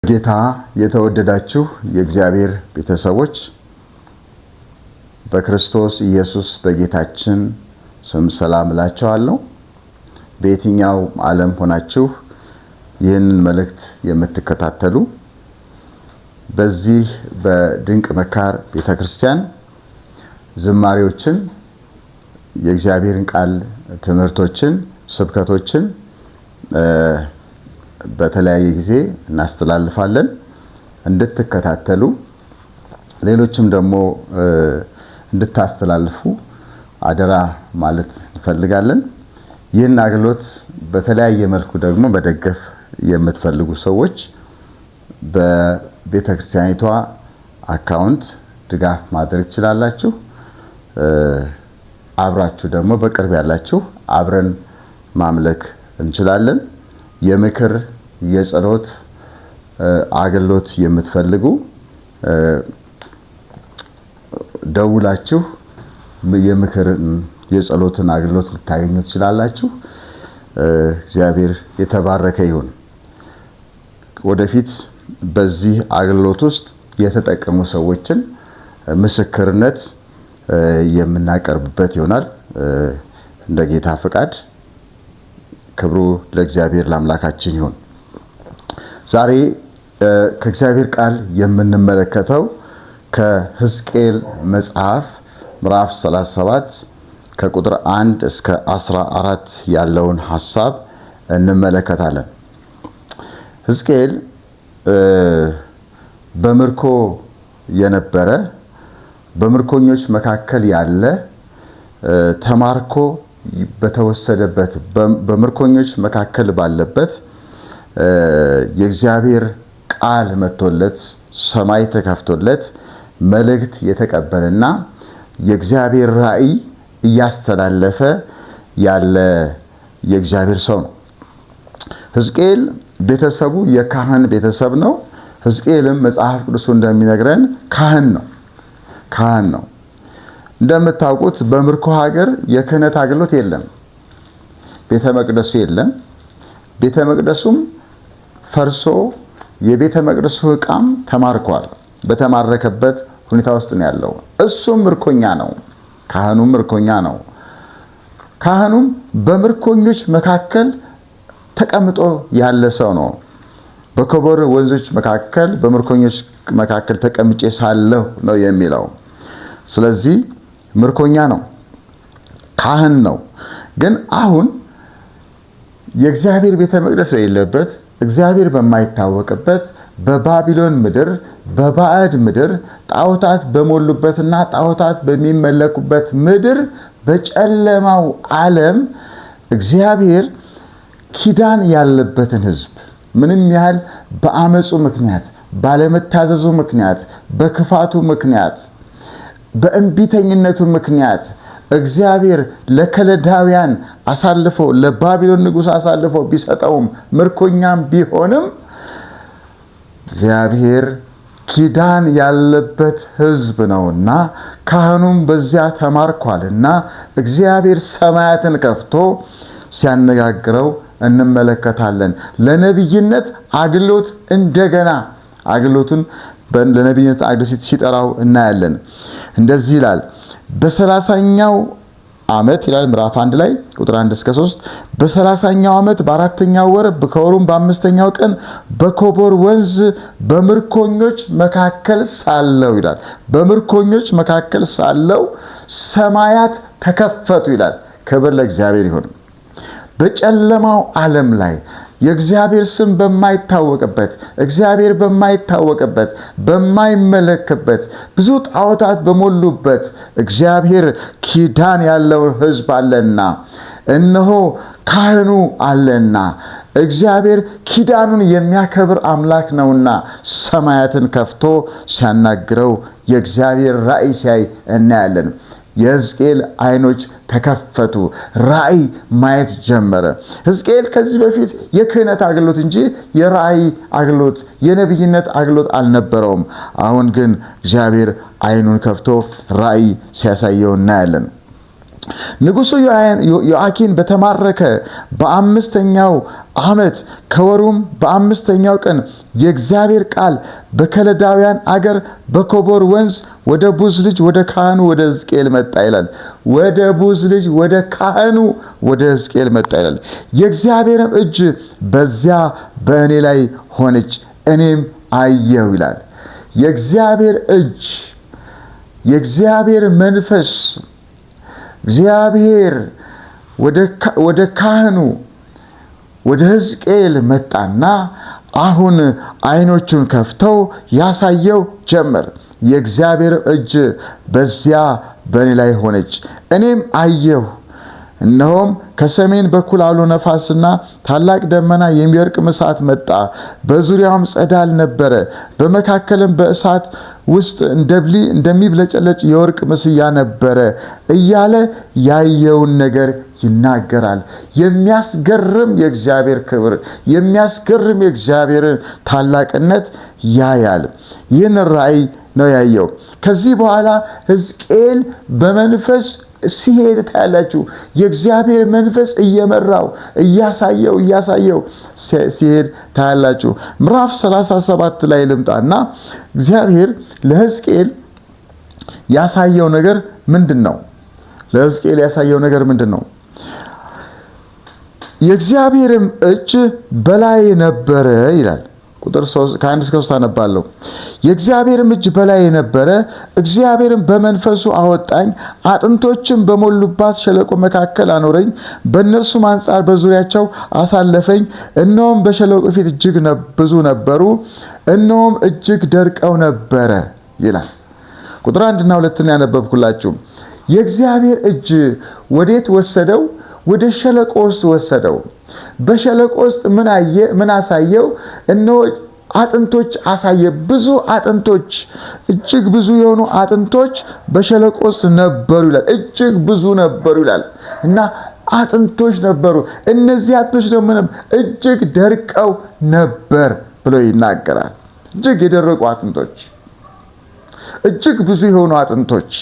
ጌታ የተወደዳችሁ የእግዚአብሔር ቤተሰቦች በክርስቶስ ኢየሱስ በጌታችን ስም ሰላም እላችኋለሁ። በየትኛው ዓለም ሆናችሁ ይህንን መልእክት የምትከታተሉ በዚህ በድንቅ መካር ቤተክርስቲያን ዝማሬዎችን፣ የእግዚአብሔርን ቃል ትምህርቶችን፣ ስብከቶችን በተለያየ ጊዜ እናስተላልፋለን። እንድትከታተሉ ሌሎችም ደግሞ እንድታስተላልፉ አደራ ማለት እንፈልጋለን። ይህን አገልግሎት በተለያየ መልኩ ደግሞ መደገፍ የምትፈልጉ ሰዎች በቤተክርስቲያኒቷ አካውንት ድጋፍ ማድረግ ትችላላችሁ። አብራችሁ ደግሞ በቅርብ ያላችሁ አብረን ማምለክ እንችላለን። የምክር የጸሎት አገልግሎት የምትፈልጉ ደውላችሁ የምክር የጸሎትን አገልግሎት ልታገኙ ትችላላችሁ። እግዚአብሔር የተባረከ ይሁን። ወደፊት በዚህ አገልግሎት ውስጥ የተጠቀሙ ሰዎችን ምስክርነት የምናቀርብበት ይሆናል እንደ ጌታ ፈቃድ። ክብሩ ለእግዚአብሔር ለአምላካችን ይሁን። ዛሬ ከእግዚአብሔር ቃል የምንመለከተው ከሕዝቅኤል መጽሐፍ ምዕራፍ 37 ከቁጥር 1 እስከ 14 ያለውን ሐሳብ እንመለከታለን። ሕዝቅኤል በምርኮ የነበረ በምርኮኞች መካከል ያለ ተማርኮ በተወሰደበት በምርኮኞች መካከል ባለበት የእግዚአብሔር ቃል መጥቶለት ሰማይ ተከፍቶለት መልእክት የተቀበለና የእግዚአብሔር ራእይ እያስተላለፈ ያለ የእግዚአብሔር ሰው ነው። ሕዝቅኤል ቤተሰቡ የካህን ቤተሰብ ነው። ሕዝቅኤልም መጽሐፍ ቅዱስ እንደሚነግረን ካህን ነው። እንደምታውቁት በምርኮ ሀገር የክህነት አገልግሎት የለም። ቤተ መቅደሱ የለም። ቤተ መቅደሱም ፈርሶ የቤተ መቅደሱ ዕቃም ተማርኳል። በተማረከበት ሁኔታ ውስጥ ነው ያለው። እሱም ምርኮኛ ነው። ካህኑም ምርኮኛ ነው። ካህኑም በምርኮኞች መካከል ተቀምጦ ያለ ሰው ነው። በኮቦር ወንዞች መካከል በምርኮኞች መካከል ተቀምጬ ሳለሁ ነው የሚለው። ስለዚህ ምርኮኛ ነው፣ ካህን ነው። ግን አሁን የእግዚአብሔር ቤተ መቅደስ በሌለበት፣ እግዚአብሔር በማይታወቅበት በባቢሎን ምድር፣ በባዕድ ምድር፣ ጣዖታት በሞሉበትና ጣዖታት በሚመለኩበት ምድር፣ በጨለማው ዓለም እግዚአብሔር ኪዳን ያለበትን ሕዝብ ምንም ያህል በአመፁ ምክንያት፣ ባለመታዘዙ ምክንያት፣ በክፋቱ ምክንያት፣ በእንቢተኝነቱ ምክንያት እግዚአብሔር ለከለዳውያን አሳልፎ ለባቢሎን ንጉሥ አሳልፎ ቢሰጠውም ምርኮኛም ቢሆንም እግዚአብሔር ኪዳን ያለበት ሕዝብ ነውና ካህኑም በዚያ ተማርኳልና እግዚአብሔር ሰማያትን ከፍቶ ሲያነጋግረው እንመለከታለን። ለነቢይነት አገልግሎት እንደገና አገልግሎቱን ለነቢይነት አገልግሎት ሲጠራው እናያለን። እንደዚህ ይላል። በ30ኛው ዓመት ይላል ምዕራፍ 1 ላይ ቁጥር 1 እስከ 3 በ30ኛው ዓመት በ4ኛው ወር ከወሩም በ5ኛው ቀን በኮቦር ወንዝ በምርኮኞች መካከል ሳለው ይላል። በምርኮኞች መካከል ሳለው ሰማያት ተከፈቱ ይላል። ክብር ለእግዚአብሔር ይሁን። በጨለማው ዓለም ላይ የእግዚአብሔር ስም በማይታወቅበት፣ እግዚአብሔር በማይታወቅበት፣ በማይመለክበት፣ ብዙ ጣዖታት በሞሉበት እግዚአብሔር ኪዳን ያለው ሕዝብ አለና እነሆ ካህኑ አለና እግዚአብሔር ኪዳኑን የሚያከብር አምላክ ነውና ሰማያትን ከፍቶ ሲያናግረው የእግዚአብሔር ራእይ ሲያይ እናያለን። የሕዝቅኤል ዓይኖች ተከፈቱ፣ ራእይ ማየት ጀመረ። ሕዝቅኤል ከዚህ በፊት የክህነት አገልግሎት እንጂ የራእይ አገልግሎት የነቢይነት አገልግሎት አልነበረውም። አሁን ግን እግዚአብሔር ዓይኑን ከፍቶ ራእይ ሲያሳየው እናያለን። ንጉሡ ዮአኪን በተማረከ በ5ኛው ዓመት ከወሩም በ5ኛው ቀን የእግዚአብሔር ቃል በከለዳውያን አገር በኮቦር ወንዝ ወደ ቡዝ ልጅ ወደ ካህኑ ወደ ሕዝቅኤል መጣ ይላል። ወደ ቡዝ ልጅ ወደ ካህኑ ወደ ሕዝቅኤል መጣ ይላል። የእግዚአብሔርም እጅ በዚያ በእኔ ላይ ሆነች፣ እኔም አየሁ ይላል። የእግዚአብሔር እጅ፣ የእግዚአብሔር መንፈስ እግዚአብሔር ወደ ካህኑ ወደ ሕዝቅኤል መጣና አሁን ዓይኖቹን ከፍተው ያሳየው ጀመር። የእግዚአብሔር እጅ በዚያ በእኔ ላይ ሆነች፣ እኔም አየሁ። እነሆም ከሰሜን በኩል አውሎ ነፋስና ታላቅ ደመና የሚወርቅ እሳት መጣ፣ በዙሪያውም ጸዳል ነበረ፣ በመካከልም በእሳት ውስጥ እንደሚብለጨለጭ የወርቅ ምስያ ነበረ እያለ ያየውን ነገር ይናገራል። የሚያስገርም የእግዚአብሔር ክብር፣ የሚያስገርም የእግዚአብሔርን ታላቅነት ያያል። ይህን ራእይ ነው ያየው። ከዚህ በኋላ ሕዝቅኤል በመንፈስ ሲሄድ ታያላችሁ። የእግዚአብሔር መንፈስ እየመራው እያሳየው ሲሄድ ታያላችሁ። ምዕራፍ 37 ላይ ልምጣና እግዚአብሔር ለሕዝቅኤል ያሳየው ነገር ምንድን ነው? ለሕዝቅኤል ያሳየው ነገር ምንድን ነው? የእግዚአብሔርም እጅ በላይ ነበረ ይላል። ቁጥር 3 ከ1 እስከ 3 አነባለሁ። የእግዚአብሔርም እጅ በላይ ነበረ፣ እግዚአብሔርም በመንፈሱ አወጣኝ፣ አጥንቶችም በሞሉባት ሸለቆ መካከል አኖረኝ፣ በእነርሱም አንጻር በዙሪያቸው አሳለፈኝ። እነሆም በሸለቆ ፊት እጅግ ብዙ ነበሩ፣ እነሆም እጅግ ደርቀው ነበረ ይላል። ቁጥር 1 እና 2 ያነበብኩላችሁ። የእግዚአብሔር እጅ ወዴት ወሰደው? ወደ ሸለቆ ውስጥ ወሰደው። በሸለቆ ውስጥ ምን አሳየው? እነሆ አጥንቶች አሳየ። ብዙ አጥንቶች፣ እጅግ ብዙ የሆኑ አጥንቶች በሸለቆ ውስጥ ነበሩ ይላል። እጅግ ብዙ ነበሩ ይላል እና አጥንቶች ነበሩ። እነዚህ አጥንቶች ደግሞ እጅግ ደርቀው ነበር ብሎ ይናገራል። እጅግ የደረቁ አጥንቶች፣ እጅግ ብዙ የሆኑ አጥንቶች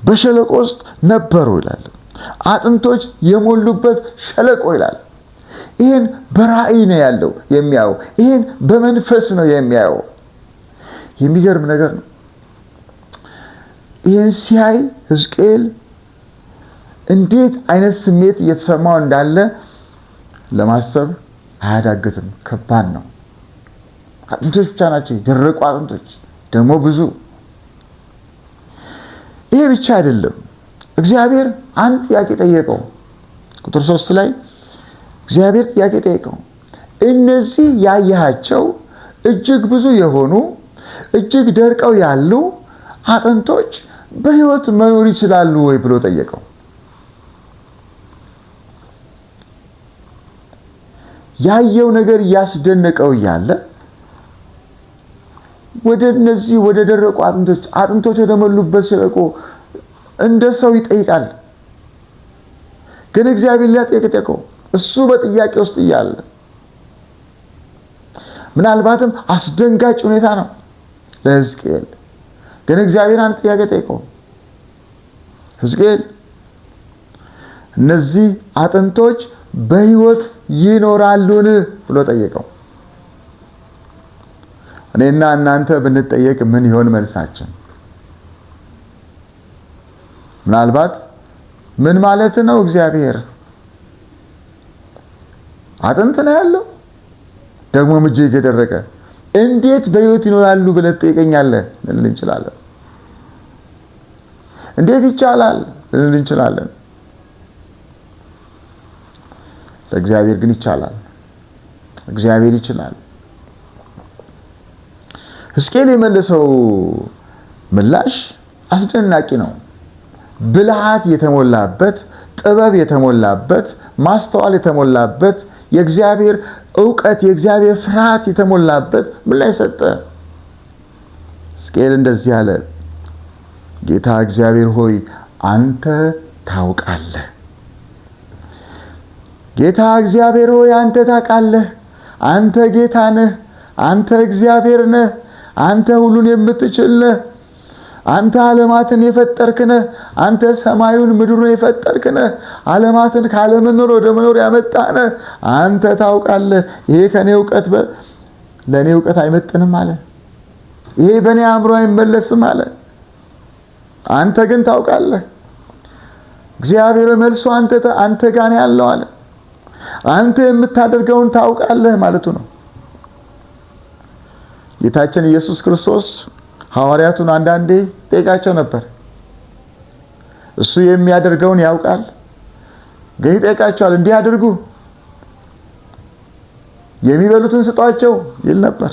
በሸለቆ ውስጥ ነበሩ ይላል። አጥንቶች የሞሉበት ሸለቆ ይላል። ይህን በራእይ ነው ያለው የሚያየው። ይህን በመንፈስ ነው የሚያየው። የሚገርም ነገር ነው። ይህን ሲያይ ሕዝቅኤል እንዴት አይነት ስሜት እየተሰማው እንዳለ ለማሰብ አያዳግትም። ከባድ ነው። አጥንቶች ብቻ ናቸው፣ የደረቁ አጥንቶች ደግሞ ብዙ። ይሄ ብቻ አይደለም። እግዚአብሔር አንድ ጥያቄ ጠየቀው። ቁጥር 3 ላይ እግዚአብሔር ጥያቄ ጠየቀው። እነዚህ ያያቸው እጅግ ብዙ የሆኑ እጅግ ደርቀው ያሉ አጥንቶች በሕይወት መኖር ይችላሉ ወይ ብሎ ጠየቀው። ያየው ነገር እያስደነቀው እያለ ወደ እነዚህ ወደ ደረቁ አጥንቶች ወደ ሞሉበት ሸለቆ እንደ ሰው ይጠይቃል። ግን እግዚአብሔር ሊጠይቀው እሱ በጥያቄ ውስጥ እያለ ምናልባትም አስደንጋጭ ሁኔታ ነው ለሕዝቅኤል። ግን እግዚአብሔር አንድ ጥያቄ ጠይቀው። ሕዝቅኤል እነዚህ አጥንቶች በሕይወት ይኖራሉን ብሎ ጠየቀው። እኔና እናንተ ብንጠየቅ ምን ይሆን መልሳችን? ምናልባት ምን ማለት ነው እግዚአብሔር? አጥንት ነው ያለው ደግሞ እጅግ የደረቀ እንዴት በሕይወት ይኖራሉ ብለህ ትጠይቀኛለህ ልንል እንችላለን። እንዴት ይቻላል ልንል እንችላለን። ለእግዚአብሔር ግን ይቻላል። እግዚአብሔር ይችላል። ሕዝቅኤል የመለሰው ምላሽ አስደናቂ ነው። ብልሃት የተሞላበት፣ ጥበብ የተሞላበት፣ ማስተዋል የተሞላበት የእግዚአብሔር ዕውቀት የእግዚአብሔር ፍርሃት የተሞላበት ምላሽ ሰጠ። ሕዝቅኤል እንደዚህ አለ፣ ጌታ እግዚአብሔር ሆይ አንተ ታውቃለህ። ጌታ እግዚአብሔር ሆይ አንተ ታውቃለህ። አንተ ጌታ ነህ። አንተ እግዚአብሔር ነህ። አንተ ሁሉን የምትችል ነህ። አንተ ዓለማትን የፈጠርክ ነህ። አንተ ሰማዩን ምድሩን የፈጠርክ ነህ። ዓለማትን ካለመኖር ወደ መኖር ያመጣህ ነህ። አንተ ታውቃለህ። ይሄ ከኔ ዕውቀት ለኔ ዕውቀት አይመጥንም አለ። ይሄ በኔ አእምሮ አይመለስም አለ። አንተ ግን ታውቃለህ። እግዚአብሔር መልሶ አንተ ጋር ያለው አለ። አንተ የምታደርገውን ታውቃለህ ማለቱ ነው። ጌታችን ኢየሱስ ክርስቶስ ሐዋርያቱን አንዳንዴ ጠይቃቸው ነበር። እሱ የሚያደርገውን ያውቃል፣ ግን ይጠይቃቸዋል። እንዲህ አድርጉ፣ የሚበሉትን ስጧቸው ይል ነበር።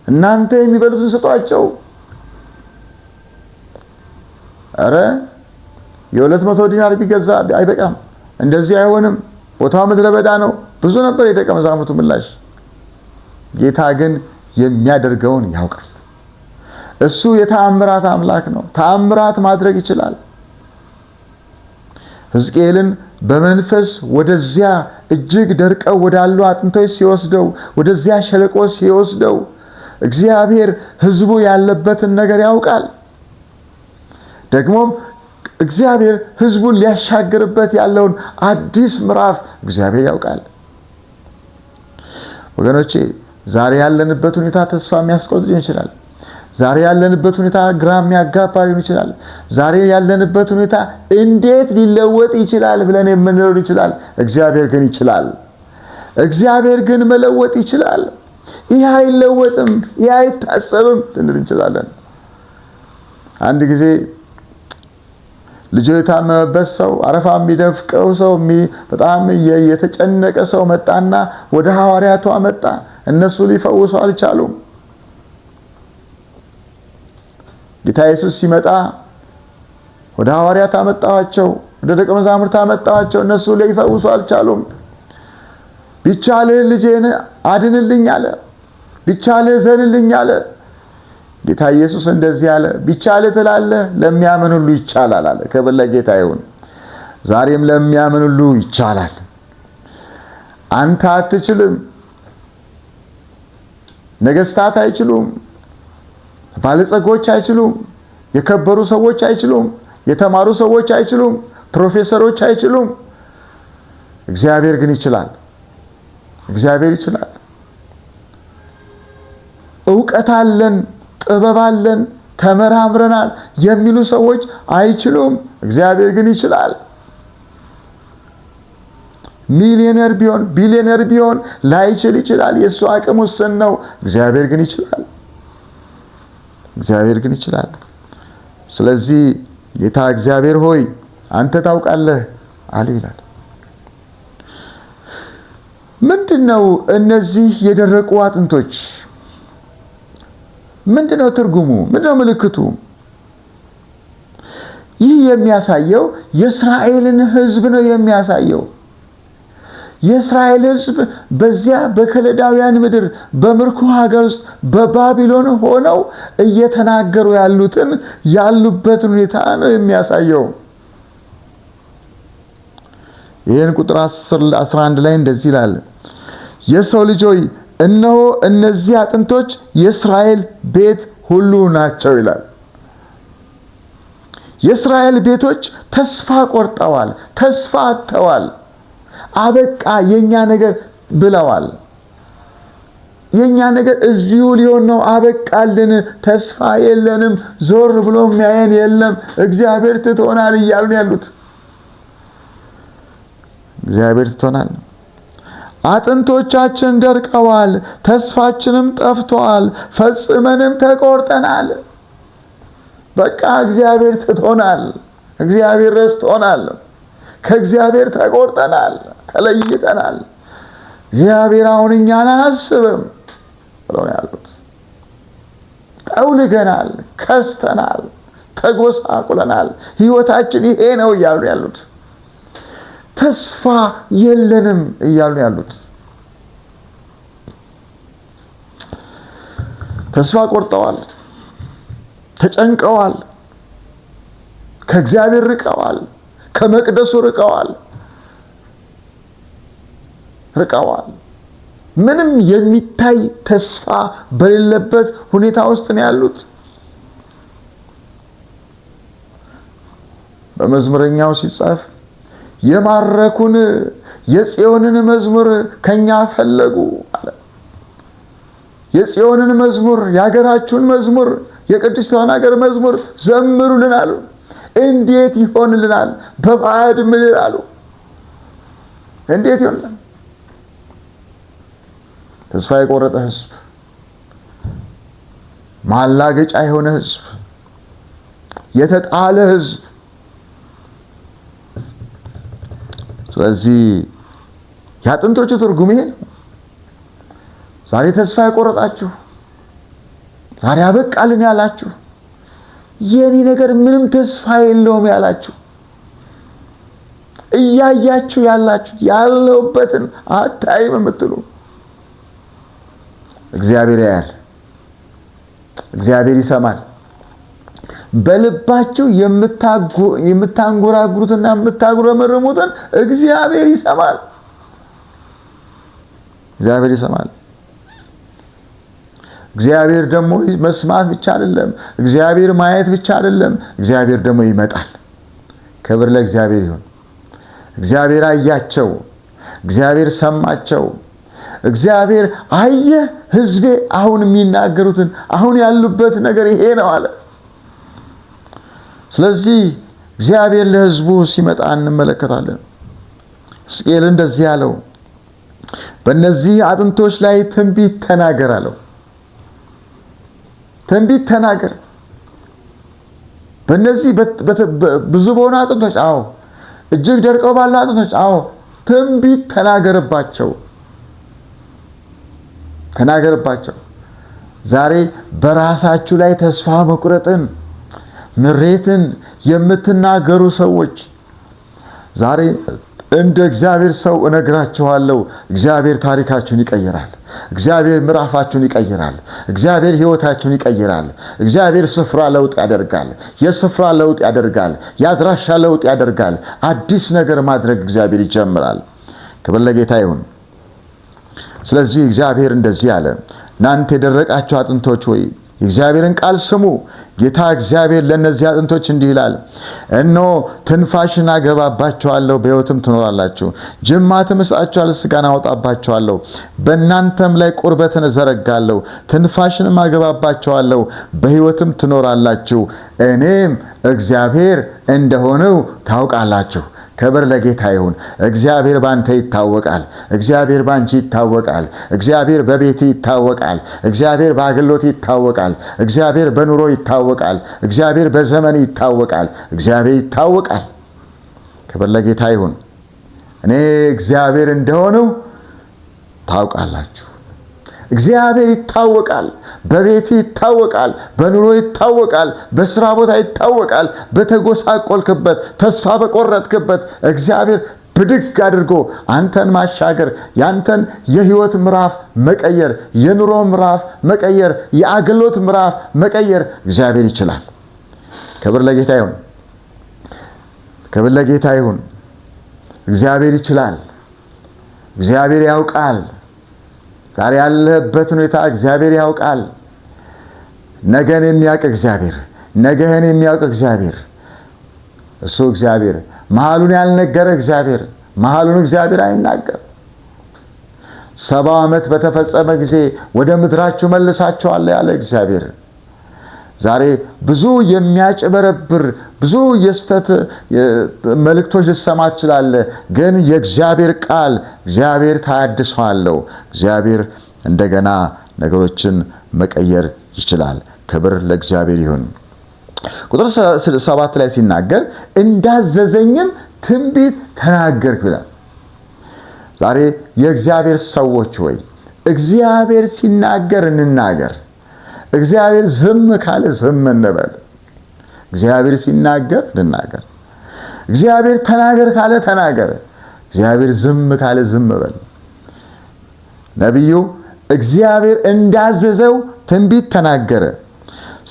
እናንተ የሚበሉትን ስጧቸው። አረ የ200 ዲናር ቢገዛ አይበቃም፣ እንደዚህ አይሆንም፣ ቦታው ምድረ በዳ ነው። ብዙ ነበር የደቀ መዛሙርቱ ምላሽ። ጌታ ግን የሚያደርገውን ያውቃል። እሱ የተአምራት አምላክ ነው። ተአምራት ማድረግ ይችላል። ሕዝቅኤልን በመንፈስ ወደዚያ እጅግ ደርቀው ወዳሉ አጥንቶች ሲወስደው፣ ወደዚያ ሸለቆ ሲወስደው እግዚአብሔር ሕዝቡ ያለበትን ነገር ያውቃል። ደግሞም እግዚአብሔር ሕዝቡን ሊያሻግርበት ያለውን አዲስ ምዕራፍ እግዚአብሔር ያውቃል። ወገኖቼ ዛሬ ያለንበት ሁኔታ ተስፋ የሚያስቆርጥ ሊሆን ይችላል። ዛሬ ያለንበት ሁኔታ ግራ የሚያጋባ ሊሆን ይችላል። ዛሬ ያለንበት ሁኔታ እንዴት ሊለወጥ ይችላል ብለን የምንለው ይችላል። እግዚአብሔር ግን ይችላል። እግዚአብሔር ግን መለወጥ ይችላል። ይህ አይለወጥም፣ ይህ አይታሰብም ልንል እንችላለን። አንድ ጊዜ ልጁ የታመመበት ሰው፣ አረፋ የሚደፍቀው ሰው፣ በጣም የተጨነቀ ሰው መጣና ወደ ሐዋርያቱ መጣ። እነሱ ሊፈውሱ አልቻሉም። ጌታ ኢየሱስ ሲመጣ ወደ ሐዋርያት አመጣዋቸው፣ ወደ ደቀ መዛሙርት አመጣዋቸው። እነሱ ሊፈውሱ አልቻሉም። ቢቻልህ ልጄን አድንልኝ አለ። ቢቻልህ ዘንልኝ አለ። ጌታ ኢየሱስ እንደዚህ አለ፣ ቢቻልህ ትላለህ፣ ለሚያምን ሁሉ ይቻላል አለ። ክብር ለጌታ ይሁን። ዛሬም ለሚያምን ሁሉ ይቻላል። አንተ አትችልም፣ ነገስታት አይችሉም፣ ባለጸጎች አይችሉም፣ የከበሩ ሰዎች አይችሉም፣ የተማሩ ሰዎች አይችሉም፣ ፕሮፌሰሮች አይችሉም። እግዚአብሔር ግን ይችላል። እግዚአብሔር ይችላል። ዕውቀት አለን፣ ጥበብ አለን፣ ተመራምረናል የሚሉ ሰዎች አይችሉም። እግዚአብሔር ግን ይችላል። ሚሊዮነር ቢሆን ቢሊዮነር ቢሆን ላይችል ይችላል። የእሱ አቅም ውስን ነው። እግዚአብሔር ግን ይችላል። እግዚአብሔር ግን ይችላል። ስለዚህ ጌታ እግዚአብሔር ሆይ አንተ ታውቃለህ አለ ይላል። ምንድነው እነዚህ የደረቁ አጥንቶች? ምንድነው ትርጉሙ? ምንድነው ምልክቱ? ይህ የሚያሳየው የእስራኤልን ሕዝብ ነው የሚያሳየው። የእስራኤል ሕዝብ በዚያ በከለዳውያን ምድር በምርኮ ሀገር ውስጥ በባቢሎን ሆነው እየተናገሩ ያሉበትን ሁኔታ ነው የሚያሳየው። ይህን ቁጥር 11 ላይ እንደዚህ ይላል፣ የሰው ልጅ ሆይ እነሆ እነዚህ አጥንቶች የእስራኤል ቤት ሁሉ ናቸው ይላል። የእስራኤል ቤቶች ተስፋ ቆርጠዋል፣ ተስፋ አጥተዋል። አበቃ የኛ ነገር ብለዋል። የኛ ነገር እዚሁ ሊሆን ነው፣ አበቃልን፣ ተስፋ የለንም፣ ዞር ብሎ የሚያየን የለም፣ እግዚአብሔር ትቶናል እያሉ ያሉት። እግዚአብሔር ትቶናል። አጥንቶቻችን ደርቀዋል፣ ተስፋችንም ጠፍቷል፣ ፈጽመንም ተቆርጠናል። በቃ እግዚአብሔር ትቶናል፣ እግዚአብሔር ረስቶናል፣ ከእግዚአብሔር ተቆርጠናል፣ ተለይተናል። እግዚአብሔር አሁን እኛን አያስብም ብለው ያሉት። ጠውልገናል፣ ከስተናል፣ ተጎሳቁለናል፣ ህይወታችን ይሄ ነው እያሉ ያሉት። ተስፋ የለንም እያሉ ያሉት። ተስፋ ቆርጠዋል፣ ተጨንቀዋል፣ ከእግዚአብሔር ርቀዋል፣ ከመቅደሱ ርቀዋል። ምንም የሚታይ ተስፋ በሌለበት ሁኔታ ውስጥ ነው ያሉት። በመዝሙረኛው ሲጻፍ የማረኩን የጽዮንን መዝሙር ከኛ ፈለጉ አለ። የጽዮንን መዝሙር፣ የሀገራችሁን መዝሙር፣ የቅድስቷን ሀገር መዝሙር ዘምሩልን አሉ። እንዴት ይሆንልናል በባዕድ ምድር አሉ። እንዴት ይሆንልናል? ተስፋ የቆረጠ ህዝብ፣ ማላገጫ የሆነ ህዝብ፣ የተጣለ ህዝብ። ስለዚህ የአጥንቶቹ ትርጉም ይሄ ነው። ዛሬ ተስፋ የቆረጣችሁ፣ ዛሬ አበቃልን ያላችሁ፣ የኔ ነገር ምንም ተስፋ የለውም ያላችሁ፣ እያያችሁ ያላችሁ፣ ያለውበትን አታይም የምትሉ እግዚአብሔር ያያል፣ እግዚአብሔር ይሰማል። በልባችሁ የምታንጎራጉሩትና የምታጉረመርሙትን እግዚአብሔር ይሰማል። እግዚአብሔር ይሰማል። እግዚአብሔር ደግሞ መስማት ብቻ አይደለም፣ እግዚአብሔር ማየት ብቻ አይደለም፣ እግዚአብሔር ደግሞ ይመጣል። ክብር ለእግዚአብሔር ይሁን። እግዚአብሔር አያቸው፣ እግዚአብሔር ሰማቸው። እግዚአብሔር አየ ህዝቤ አሁን የሚናገሩትን፣ አሁን ያሉበት ነገር ይሄ ነው አለ። ስለዚህ እግዚአብሔር ለህዝቡ ሲመጣ እንመለከታለን። ሕዝቅኤል እንደዚህ ያለው፣ በእነዚህ አጥንቶች ላይ ትንቢት ተናገር አለው። ትንቢት ተናገር በእነዚህ ብዙ በሆኑ አጥንቶች፣ አዎ እጅግ ደርቀው ባሉ አጥንቶች፣ አዎ ትንቢት ተናገርባቸው። ዛሬ በራሳችሁ ላይ ተስፋ መቁረጥን፣ ምሬትን የምትናገሩ ሰዎች ዛሬ እንደ እግዚአብሔር ሰው እነግራችኋለሁ፣ እግዚአብሔር ታሪካችሁን ይቀይራል። እግዚአብሔር ምዕራፋችሁን ይቀይራል። እግዚአብሔር ህይወታችሁን ይቀይራል። እግዚአብሔር ስፍራ ለውጥ ያደርጋል። የስፍራ ለውጥ ያደርጋል። የአድራሻ ለውጥ ያደርጋል። አዲስ ነገር ማድረግ እግዚአብሔር ይጀምራል። ክብር ለጌታ ይሁን። ስለዚህ እግዚአብሔር እንደዚህ አለ፣ እናንተ የደረቃችሁ አጥንቶች ሆይ የእግዚአብሔርን ቃል ስሙ። ጌታ እግዚአብሔር ለእነዚህ አጥንቶች እንዲህ ይላል፣ እነሆ ትንፋሽን አገባባቸዋለሁ፣ በሕይወትም ትኖራላችሁ። ጅማትም እሰጣችኋለሁ፣ ሥጋን አወጣባቸዋለሁ፣ በእናንተም ላይ ቁርበትን እዘረጋለሁ። ትንፋሽንም አገባባቸዋለሁ፣ በሕይወትም ትኖራላችሁ። እኔም እግዚአብሔር እንደሆነው ታውቃላችሁ። ክብር ለጌታ ይሁን። እግዚአብሔር ባንተ ይታወቃል። እግዚአብሔር ባንቺ ይታወቃል። እግዚአብሔር በቤት ይታወቃል። እግዚአብሔር በአገልግሎት ይታወቃል። እግዚአብሔር በኑሮ ይታወቃል። እግዚአብሔር በዘመን ይታወቃል። እግዚአብሔር ይታወቃል። ክብር ለጌታ ይሁን። እኔ እግዚአብሔር እንደሆነው ታውቃላችሁ። እግዚአብሔር ይታወቃል። በቤት ይታወቃል። በኑሮ ይታወቃል። በስራ ቦታ ይታወቃል። በተጎሳቆልክበት፣ ተስፋ በቆረጥክበት እግዚአብሔር ብድግ አድርጎ አንተን ማሻገር፣ ያንተን የህይወት ምዕራፍ መቀየር፣ የኑሮ ምዕራፍ መቀየር፣ የአገልግሎት ምዕራፍ መቀየር እግዚአብሔር ይችላል። ክብር ለጌታ ይሁን። ክብር ለጌታ ይሁን። እግዚአብሔር ይችላል። እግዚአብሔር ያውቃል። ዛሬ ያለህበት ሁኔታ እግዚአብሔር ያውቃል። ነገን የሚያውቅ እግዚአብሔር፣ ነገህን የሚያውቅ እግዚአብሔር፣ እሱ እግዚአብሔር፣ መሐሉን ያልነገረ እግዚአብሔር፣ መሐሉን እግዚአብሔር አይናገር። 70 ዓመት በተፈጸመ ጊዜ ወደ ምድራችሁ መልሳችኋለሁ ያለ እግዚአብሔር ዛሬ ብዙ የሚያጭበረብር ብዙ የስተት መልእክቶች ልሰማ ትችላለህ። ግን የእግዚአብሔር ቃል እግዚአብሔር ታድሰዋለሁ። እግዚአብሔር እንደገና ነገሮችን መቀየር ይችላል። ክብር ለእግዚአብሔር ይሁን። ቁጥር 7 ላይ ሲናገር እንዳዘዘኝም ትንቢት ተናገርኩ ይላል። ዛሬ የእግዚአብሔር ሰዎች ሆይ እግዚአብሔር ሲናገር እንናገር። እግዚአብሔር ዝም ካለ ዝም እንበል። እግዚአብሔር ሲናገር እንናገር። እግዚአብሔር ተናገር ካለ ተናገር። እግዚአብሔር ዝም ካለ ዝም በል። ነቢዩ እግዚአብሔር እንዳዘዘው ትንቢት ተናገረ።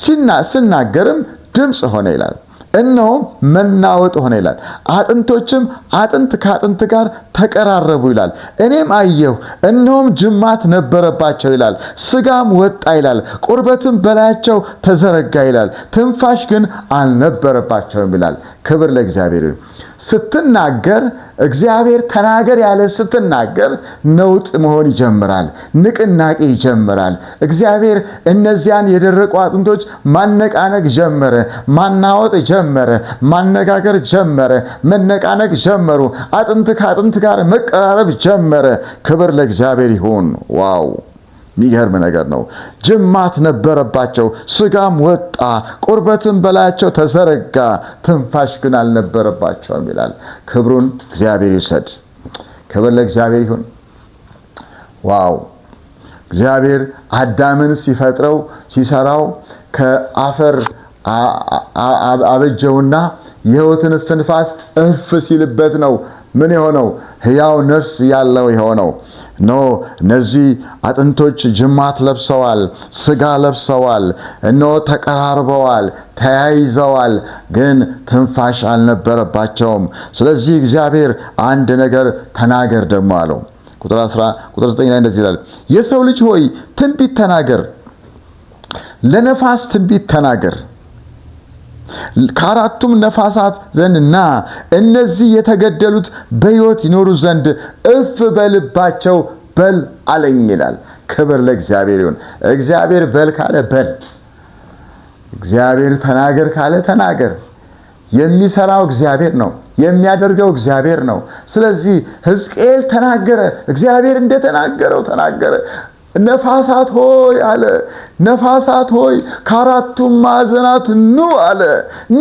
ሲናገርም ድምፅ ሆነ ይላል። እነሆም መናወጥ ሆነ ይላል። አጥንቶችም አጥንት ከአጥንት ጋር ተቀራረቡ ይላል። እኔም አየሁ፣ እነሆም ጅማት ነበረባቸው ይላል። ስጋም ወጣ ይላል። ቁርበትም በላያቸው ተዘረጋ ይላል። ትንፋሽ ግን አልነበረባቸውም ይላል። ክብር ለእግዚአብሔር ይሁን። ስትናገር እግዚአብሔር ተናገር ያለ ስትናገር ነውጥ መሆን ይጀምራል። ንቅናቄ ይጀምራል። እግዚአብሔር እነዚያን የደረቁ አጥንቶች ማነቃነቅ ጀመረ፣ ማናወጥ ጀመረ፣ ማነጋገር ጀመረ፣ መነቃነቅ ጀመሩ። አጥንት ከአጥንት ጋር መቀራረብ ጀመረ። ክብር ለእግዚአብሔር ይሁን። ዋው! የሚገርም ነገር ነው። ጅማት ነበረባቸው፣ ስጋም ወጣ፣ ቁርበትም በላያቸው ተዘረጋ፣ ትንፋሽ ግን አልነበረባቸውም ይላል። ክብሩን እግዚአብሔር ይውሰድ። ክብር ለእግዚአብሔር ይሁን። ዋው! እግዚአብሔር አዳምን ሲፈጥረው ሲሰራው ከአፈር አበጀውና የሕይወትን እስትንፋስ እፍ ሲልበት ነው ምን የሆነው? ሕያው ነፍስ ያለው የሆነው ነው። እነዚህ አጥንቶች ጅማት ለብሰዋል፣ ስጋ ለብሰዋል፣ እነሆ ተቀራርበዋል፣ ተያይዘዋል፣ ግን ትንፋሽ አልነበረባቸውም። ስለዚህ እግዚአብሔር አንድ ነገር ተናገር ደግሞ አለው። ቁጥር 9 ላይ እንደዚህ ይላል፣ የሰው ልጅ ሆይ ትንቢት ተናገር፣ ለነፋስ ትንቢት ተናገር፣ ከአራቱም ነፋሳት ዘንድ ና፣ እነዚህ የተገደሉት በሕይወት ይኖሩ ዘንድ እፍ በልባቸው በል አለኝ ይላል። ክብር ለእግዚአብሔር ይሁን። እግዚአብሔር በል ካለ በል፣ እግዚአብሔር ተናገር ካለ ተናገር። የሚሰራው እግዚአብሔር ነው፣ የሚያደርገው እግዚአብሔር ነው። ስለዚህ ሕዝቅኤል ተናገረ፣ እግዚአብሔር እንደተናገረው ተናገረ። ነፋሳት ሆይ አለ፣ ነፋሳት ሆይ ከአራቱም ማዕዘናት ኑ አለ፣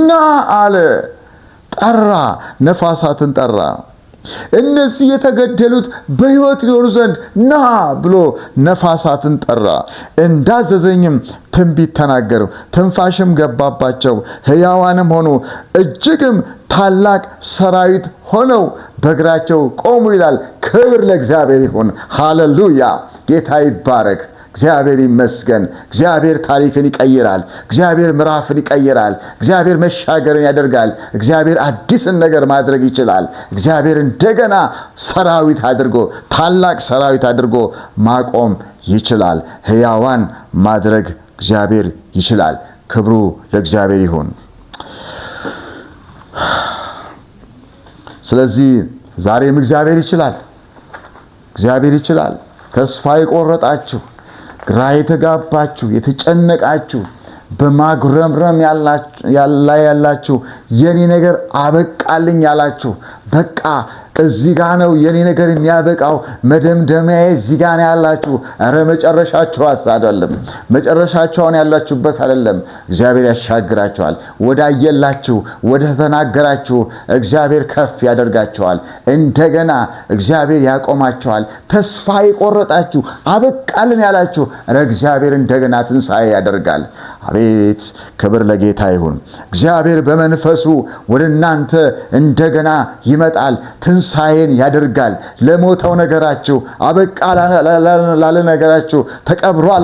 ና አለ። ጠራ፣ ነፋሳትን ጠራ። እነዚህ የተገደሉት በሕይወት ይኖሩ ዘንድ ና ብሎ ነፋሳትን ጠራ። እንዳዘዘኝም ትንቢት ተናገሩ፣ ትንፋሽም ገባባቸው፣ ሕያዋንም ሆኑ፣ እጅግም ታላቅ ሰራዊት ሆነው በእግራቸው ቆሙ ይላል። ክብር ለእግዚአብሔር ይሁን። ሃሌሉያ! ጌታ ይባረክ። እግዚአብሔር ይመስገን። እግዚአብሔር ታሪክን ይቀይራል። እግዚአብሔር ምዕራፍን ይቀይራል። እግዚአብሔር መሻገርን ያደርጋል። እግዚአብሔር አዲስን ነገር ማድረግ ይችላል። እግዚአብሔር እንደገና ሰራዊት አድርጎ ታላቅ ሰራዊት አድርጎ ማቆም ይችላል። ሕያዋን ማድረግ እግዚአብሔር ይችላል። ክብሩ ለእግዚአብሔር ይሁን። ስለዚህ ዛሬም እግዚአብሔር ይችላል። እግዚአብሔር ይችላል። ተስፋ የቆረጣችሁ፣ ግራ የተጋባችሁ፣ የተጨነቃችሁ፣ በማጉረምረም ያላችሁ፣ የኔ ነገር አበቃልኝ ያላችሁ፣ በቃ እዚህ ጋ ነው የኔ ነገር የሚያበቃው፣ መደምደሚያዬ እዚህ ጋ ነው ያላችሁ፣ ኧረ መጨረሻችሁ አይደለም፣ መጨረሻችሁን ያላችሁበት አይደለም። እግዚአብሔር ያሻግራችኋል። ወዳየላችሁ ወደ ተናገራችሁ እግዚአብሔር ከፍ ያደርጋችኋል። እንደገና እግዚአብሔር ያቆማችኋል። ተስፋ የቆረጣችሁ አበቃልን ያላችሁ ኧረ እግዚአብሔር እንደገና ትንሣኤ ያደርጋል። አቤት ክብር ለጌታ ይሁን። እግዚአብሔር በመንፈሱ ወደ እናንተ እንደገና ይመጣል። ትንሣኤን ያደርጋል። ለሞተው ነገራችሁ፣ አበቃ ላለ ነገራችሁ፣ ተቀብሯል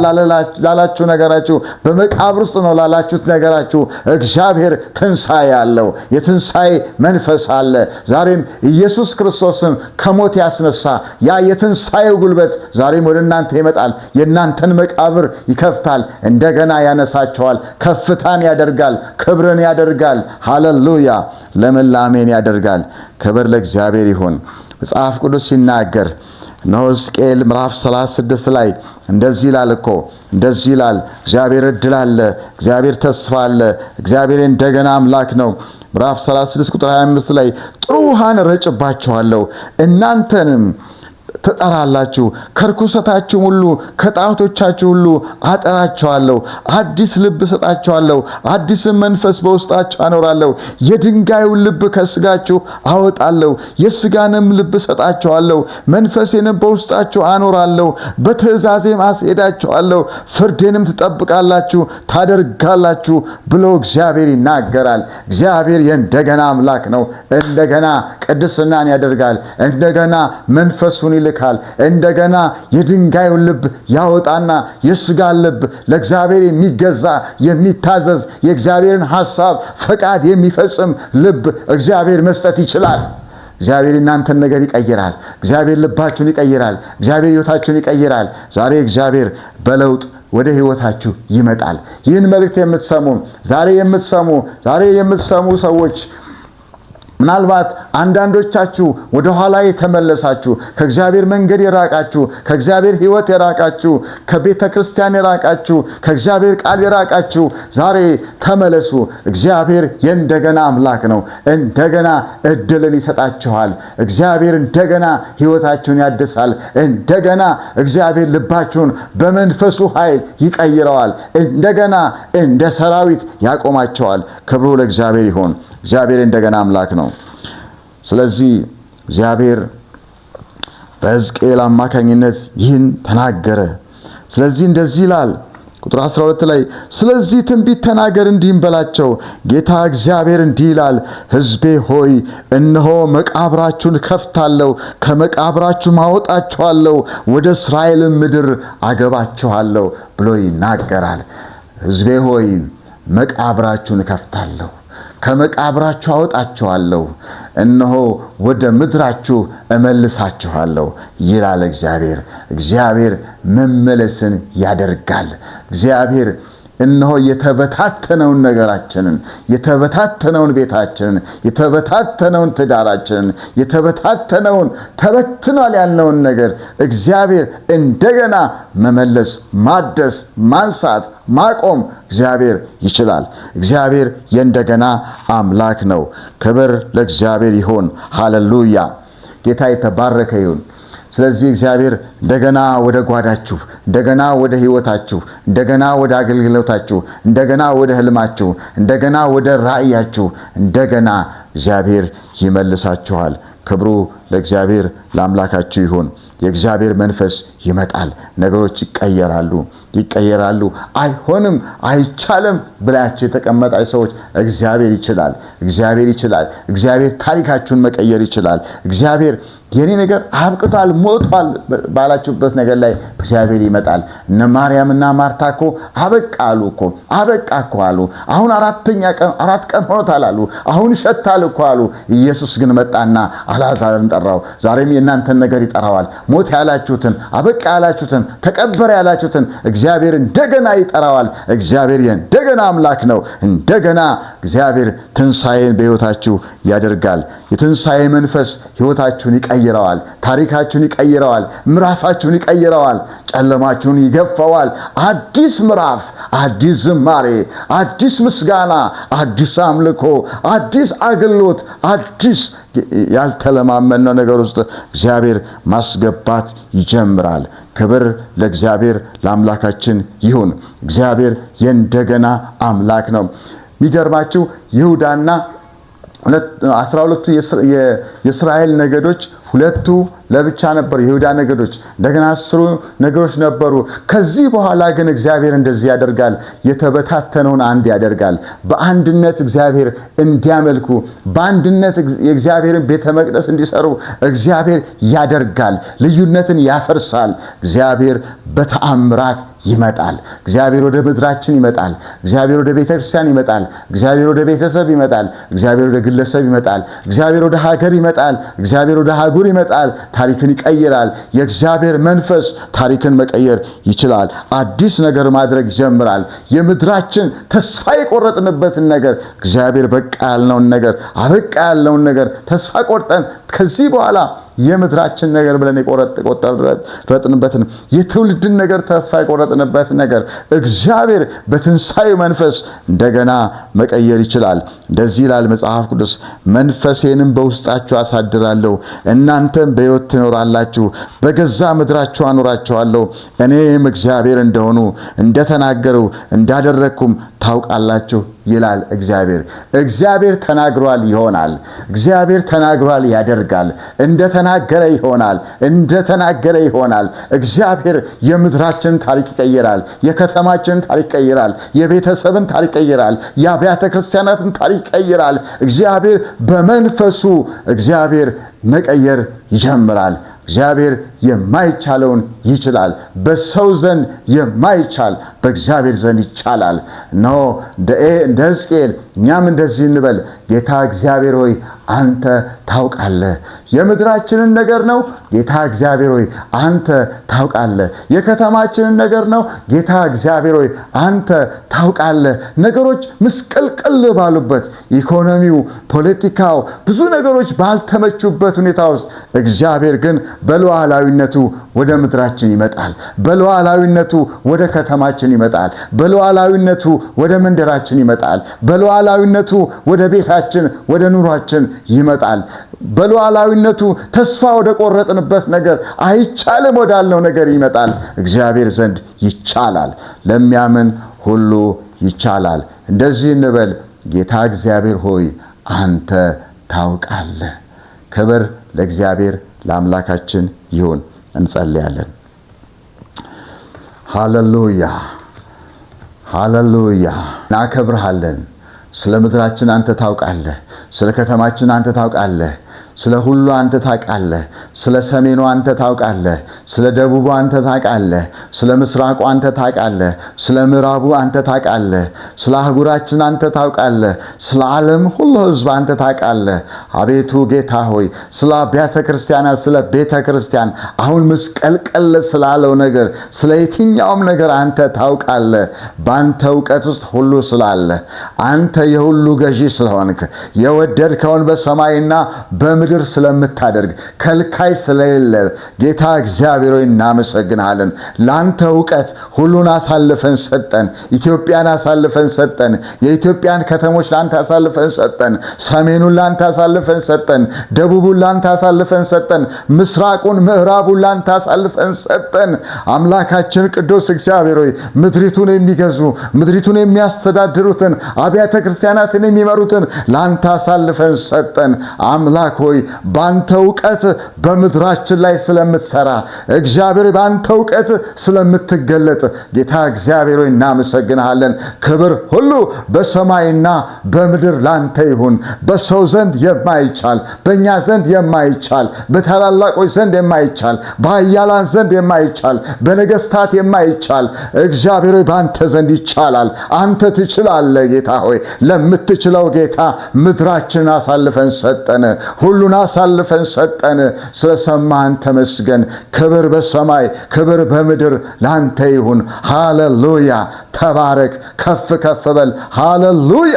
ላላችሁ ነገራችሁ፣ በመቃብር ውስጥ ነው ላላችሁት ነገራችሁ እግዚአብሔር ትንሣኤ አለው። የትንሣኤ መንፈስ አለ። ዛሬም ኢየሱስ ክርስቶስን ከሞት ያስነሳ ያ የትንሣኤው ጉልበት ዛሬም ወደ እናንተ ይመጣል። የእናንተን መቃብር ይከፍታል። እንደገና ያነሳችኋል። ከፍታን ያደርጋል። ክብርን ያደርጋል። ሃሌሉያ! ለመላሜን ያደርጋል። ክብር ለእግዚአብሔር ይሁን። መጽሐፍ ቅዱስ ሲናገር እነሆ ሕዝቅኤል ምዕራፍ 36 ላይ እንደዚህ ይላል እኮ እንደዚህ ይላል። እግዚአብሔር ዕድል አለ። እግዚአብሔር ተስፋ አለ። እግዚአብሔር እንደገና አምላክ ነው። ምዕራፍ 36 ቁጥር 25 ላይ ጥሩ ውሃን ረጭባችኋለሁ፣ እናንተንም ትጠራላችሁ። ከርኩሰታችሁ ሁሉ ከጣዖቶቻችሁ ሁሉ አጠራችኋለሁ። አዲስ ልብ እሰጣችኋለሁ፣ አዲስም መንፈስ በውስጣችሁ አኖራለሁ። የድንጋዩን ልብ ከስጋችሁ አወጣለሁ፣ የስጋንም ልብ እሰጣችኋለሁ። መንፈሴንም በውስጣችሁ አኖራለሁ፣ በትእዛዜም አስሄዳችኋለሁ። ፍርዴንም ትጠብቃላችሁ ታደርጋላችሁ ብሎ እግዚአብሔር ይናገራል። እግዚአብሔር የእንደገና አምላክ ነው። እንደገና ቅድስናን ያደርጋል። እንደገና መንፈሱን ይልካል። እንደገና የድንጋዩን ልብ ያወጣና የስጋን ልብ ለእግዚአብሔር የሚገዛ የሚታዘዝ የእግዚአብሔርን ሐሳብ ፈቃድ የሚፈጽም ልብ እግዚአብሔር መስጠት ይችላል። እግዚአብሔር እናንተን ነገር ይቀይራል። እግዚአብሔር ልባችሁን ይቀይራል። እግዚአብሔር ሕይወታችሁን ይቀይራል። ዛሬ እግዚአብሔር በለውጥ ወደ ሕይወታችሁ ይመጣል። ይህን መልእክት ዛሬ የምትሰሙ ሰዎች ምናልባት አንዳንዶቻችሁ ወደ ኋላ የተመለሳችሁ፣ ከእግዚአብሔር መንገድ የራቃችሁ፣ ከእግዚአብሔር ሕይወት የራቃችሁ፣ ከቤተ ክርስቲያን የራቃችሁ፣ ከእግዚአብሔር ቃል የራቃችሁ ዛሬ ተመለሱ። እግዚአብሔር የእንደገና አምላክ ነው። እንደገና እድልን ይሰጣችኋል። እግዚአብሔር እንደገና ሕይወታችሁን ያድሳል። እንደገና እግዚአብሔር ልባችሁን በመንፈሱ ኃይል ይቀይረዋል። እንደገና እንደ ሰራዊት ያቆማቸዋል። ክብሩ ለእግዚአብሔር ይሁን። እግዚአብሔር እንደገና አምላክ ነው። ስለዚህ እግዚአብሔር በሕዝቅኤል አማካኝነት ይህን ተናገረ። ስለዚህ እንደዚህ ይላል ቁጥር 12 ላይ ስለዚህ ትንቢት ተናገር እንዲህም በላቸው፣ ጌታ እግዚአብሔር እንዲህ ይላል፣ ሕዝቤ ሆይ እነሆ መቃብራችሁን ከፍታለሁ፣ ከመቃብራችሁም አወጣችኋለሁ፣ ወደ እስራኤልም ምድር አገባችኋለሁ ብሎ ይናገራል። ሕዝቤ ሆይ መቃብራችሁን ከፍታለሁ፣ ከመቃብራችሁ አወጣችኋለሁ፣ እነሆ ወደ ምድራችሁ እመልሳችኋለሁ ይላል እግዚአብሔር። እግዚአብሔር መመለስን ያደርጋል። እግዚአብሔር እነሆ የተበታተነውን ነገራችንን፣ የተበታተነውን ቤታችንን፣ የተበታተነውን ትዳራችንን፣ የተበታተነውን ተበትኗል ያልነውን ነገር እግዚአብሔር እንደገና መመለስ፣ ማደስ፣ ማንሳት፣ ማቆም እግዚአብሔር ይችላል። እግዚአብሔር የእንደገና አምላክ ነው። ክብር ለእግዚአብሔር ይሁን። ሃሌሉያ! ጌታ የተባረከ ይሁን። ስለዚህ እግዚአብሔር እንደገና ወደ ጓዳችሁ፣ እንደገና ወደ ሕይወታችሁ፣ እንደገና ወደ አገልግሎታችሁ፣ እንደገና ወደ ህልማችሁ፣ እንደገና ወደ ራእያችሁ እንደገና እግዚአብሔር ይመልሳችኋል። ክብሩ ለእግዚአብሔር ለአምላካችሁ ይሁን። የእግዚአብሔር መንፈስ ይመጣል። ነገሮች ይቀየራሉ። አይሆንም፣ አይቻልም ብላችሁ የተቀመጣችሁ ሰዎች እግዚአብሔር ይችላል። እግዚአብሔር ታሪካችሁን መቀየር ይችላል። እግዚአብሔር የኔ ነገር አብቅቷል፣ ሞቷል ባላችሁበት ነገር ላይ እግዚአብሔር ይመጣል። እነ ማርያምና ማርታ እኮ አበቃ እኮ አሉ። አሁን አራት ቀን ሆኖታል አሉ። አሁን ይሸታል እኮ አሉ። ኢየሱስ ግን መጣና አልዓዛርን ጠራው። ዛሬም የእናንተን ነገር ይጠራዋል። ሞት ያላችሁትን፣ አበቃ ያላችሁትን፣ ተቀበረ ያላችሁትን እግዚአብሔር እንደገና ይጠራዋል። እግዚአብሔር የእንደገና አምላክ ነው። እንደገና እግዚአብሔር ትንሣኤን በሕይወታችሁ ያደርጋል። የትንሣኤ መንፈስ ሕይወታችሁን ይቀይረዋል። ታሪካችሁን ይቀይረዋል። ምዕራፋችሁን ይቀይረዋል። ጨለማችሁን ይገፈዋል። አዲስ ምዕራፍ፣ አዲስ ዝማሬ፣ አዲስ ምስጋና፣ አዲስ አምልኮ፣ አዲስ አገልግሎት፣ አዲስ ያልተለማመነው ነገር ውስጥ እግዚአብሔር ማስገባት ይጀምራል። ክብር ለእግዚአብሔር ለአምላካችን ይሁን። እግዚአብሔር የእንደገና አምላክ ነው። የሚገርማችሁ ይሁዳና 12ቱ የእስራኤል ነገዶች ሁለቱ ለብቻ ነበሩ፣ የይሁዳ ነገዶች። እንደገና 10 ነገዶች ነበሩ። ከዚህ በኋላ ግን እግዚአብሔር እንደዚህ ያደርጋል። የተበታተነውን አንድ ያደርጋል። በአንድነት እግዚአብሔር እንዲያመልኩ፣ በአንድነት የእግዚአብሔርን ቤተ መቅደስ እንዲሰሩ እግዚአብሔር ያደርጋል። ልዩነትን ያፈርሳል። እግዚአብሔር በተአምራት ይመጣል። እግዚአብሔር ወደ ምድራችን ይመጣል። እግዚአብሔር ወደ ቤተ ክርስቲያን ይመጣል። እግዚአብሔር ወደ ቤተሰብ ይመጣል። እግዚአብሔር ወደ ግለሰብ ይመጣል። እግዚአብሔር ወደ ሀገር ይመጣል። እግዚአብሔር ወደ ሀገር ይመጣል። ታሪክን ይቀይራል። የእግዚአብሔር መንፈስ ታሪክን መቀየር ይችላል። አዲስ ነገር ማድረግ ይጀምራል። የምድራችን ተስፋ የቆረጥንበትን ነገር እግዚአብሔር በቃ ያልነውን ነገር፣ አበቃ ያልነውን ነገር ተስፋ ቆርጠን ከዚህ በኋላ የምድራችን ነገር ብለን የቆረጥንበትን የትውልድን ነገር ተስፋ የቆረጥንበት ነገር እግዚአብሔር በትንሣኤው መንፈስ እንደገና መቀየር ይችላል። እንደዚህ ይላል መጽሐፍ ቅዱስ፣ መንፈሴንም በውስጣችሁ አሳድራለሁ፣ እናንተም በሕይወት ትኖራላችሁ፣ በገዛ ምድራችሁ አኖራችኋለሁ፣ እኔም እግዚአብሔር እንደሆኑ እንደተናገሩ እንዳደረግኩም ታውቃላችሁ ይላል እግዚአብሔር። እግዚአብሔር ተናግሯል፣ ይሆናል። እግዚአብሔር ተናግሯል፣ ያደርጋል። እንደተናገረ ይሆናል፣ እንደተናገረ ይሆናል። እግዚአብሔር የምድራችንን ታሪክ ይቀይራል፣ የከተማችንን ታሪክ ይቀይራል፣ የቤተሰብን ታሪክ ይቀይራል፣ የአብያተ ክርስቲያናትን ታሪክ ይቀይራል። እግዚአብሔር በመንፈሱ እግዚአብሔር መቀየር ይጀምራል። እግዚአብሔር የማይቻለውን ይችላል። በሰው ዘንድ የማይቻል በእግዚአብሔር ዘንድ ይቻላል። እነሆ እንደ ሕዝቅኤል እኛም እንደዚህ እንበል፣ ጌታ እግዚአብሔር ሆይ አንተ ታውቃለህ። የምድራችንን ነገር ነው ጌታ እግዚአብሔር ሆይ አንተ ታውቃለህ። የከተማችንን ነገር ነው ጌታ እግዚአብሔር ሆይ አንተ ታውቃለህ። ነገሮች ምስቅልቅል ባሉበት፣ ኢኮኖሚው፣ ፖለቲካው፣ ብዙ ነገሮች ባልተመቹበት ሁኔታ ውስጥ እግዚአብሔር ግን በሉዓላዊነቱ ወደ ምድራችን ይመጣል። በሉዓላዊነቱ ወደ ከተማችን ይመጣል። በሉዓላዊነቱ ወደ መንደራችን ይመጣል። በሉዓላዊነቱ ወደ ቤታችን፣ ወደ ኑሯችን ይመጣል። በሉዓላዊነቱ ተስፋ ወደ ቆረጥንበት ነገር፣ አይቻልም ወዳልነው ነገር ይመጣል። እግዚአብሔር ዘንድ ይቻላል። ለሚያምን ሁሉ ይቻላል። እንደዚህ እንበል፣ ጌታ እግዚአብሔር ሆይ አንተ ታውቃለህ። ክብር ለእግዚአብሔር ለአምላካችን ይሁን። እንጸልያለን። ሃሌሉያ ሃሌሉያ። እናከብርሃለን። ስለ ምድራችን አንተ ታውቃለህ። ስለ ከተማችን አንተ ታውቃለህ። ስለ ሁሉ አንተ ታውቃለህ። ስለ ሰሜኑ አንተ ታውቃለህ። ስለ ደቡቡ አንተ ታውቃለህ። ስለ ምስራቁ አንተ ታውቃለህ። ስለ ምዕራቡ አንተ ታውቃለህ። ስለ አህጉራችን አንተ ታውቃለህ። ስለ ዓለም ሁሉ ሕዝብ አንተ ታውቃለህ። አቤቱ ጌታ ሆይ ስለ አብያተ ክርስቲያናት፣ ስለ ቤተ ክርስቲያን አሁን ምስቀልቀል ስላለው ነገር፣ ስለ የትኛውም ነገር አንተ ታውቃለህ። በአንተ እውቀት ውስጥ ሁሉ ስላለ፣ አንተ የሁሉ ገዢ ስለሆንክ፣ የወደድከውን በሰማይና በምድር ስለምታደርግ፣ ከልካይ ስለሌለ ጌታ እግዚአብሔር ሆይ እናመሰግንሃለን። ለአንተ እውቀት ሁሉን አሳልፈን ሰጠን። ኢትዮጵያን አሳልፈን ሰጠን። የኢትዮጵያን ከተሞች ለአንተ አሳልፈን ሰጠን። ሰሜኑን ለአንተ አሳልፈን ሰጠን። ደቡቡን ለአንተ አሳልፈን ሰጠን። ምስራቁን፣ ምዕራቡን ለአንተ አሳልፈን ሰጠን። አምላካችን ቅዱስ እግዚአብሔር ሆይ ምድሪቱን የሚገዙ ምድሪቱን የሚያስተዳድሩትን አብያተ ክርስቲያናትን የሚመሩትን ለአንተ አሳልፈን ሰጠን። አምላክ ሆይ ባንተ እውቀት በምድራችን ላይ ስለምትሰራ፣ እግዚአብሔር ባንተ እውቀት ስለምትገለጥ ጌታ እግዚአብሔር ሆይ እናመሰግንሃለን። ክብር ሁሉ በሰማይና በምድር ላንተ ይሁን። በሰው ዘንድ የማይቻል፣ በእኛ ዘንድ የማይቻል፣ በታላላቆች ዘንድ የማይቻል፣ በኃያላን ዘንድ የማይቻል፣ በነገስታት የማይቻል እግዚአብሔር ሆይ ባንተ ዘንድ ይቻላል። አንተ ትችላለህ ጌታ ሆይ። ለምትችለው ጌታ ምድራችን አሳልፈን ሰጠን። ሁሉን አሳልፈን ሰጠን። ስለሰማን ተመስገን። ክብር በሰማይ ክብር በምድር ላንተ ይሁን። ሃሌሉያ። ተባረክ፣ ከፍ ከፍ በል። ሃሌሉያ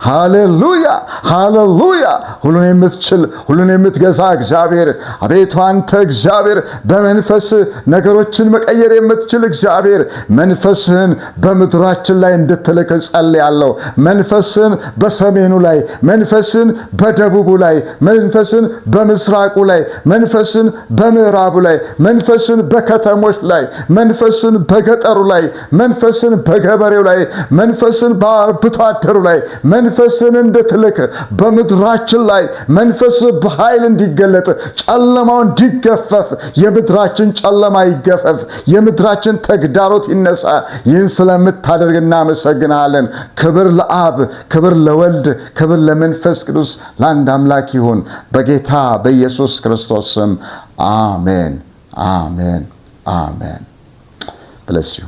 ሃሌሉያ ሃሌሉያ። ሁሉን የምትችል ሁሉን የምትገዛ እግዚአብሔር አቤቱ አንተ እግዚአብሔር በመንፈስ ነገሮችን መቀየር የምትችል እግዚአብሔር መንፈስህን በምድራችን ላይ እንድትልክ ጸልያለሁ። መንፈስህን በሰሜኑ ላይ፣ መንፈስህን በደቡቡ ላይ፣ መንፈስን በምስራቁ ላይ፣ መንፈስን በምዕራቡ ላይ፣ መንፈስን በከተሞች ላይ፣ መንፈስን በገጠሩ ላይ፣ መንፈስን በገበሬው ላይ፣ መንፈስን በአርብቶ አደሩ ላይ መንፈስን እንድትልክ በምድራችን ላይ መንፈስ በኃይል እንዲገለጥ፣ ጨለማው እንዲገፈፍ፣ የምድራችን ጨለማ ይገፈፍ፣ የምድራችን ተግዳሮት ይነሳ። ይህን ስለምታደርግ እናመሰግናለን። ክብር ለአብ፣ ክብር ለወልድ፣ ክብር ለመንፈስ ቅዱስ ለአንድ አምላክ ይሁን በጌታ በኢየሱስ ክርስቶስ ስም አሜን፣ አሜን፣ አሜን። ብለስ ዩ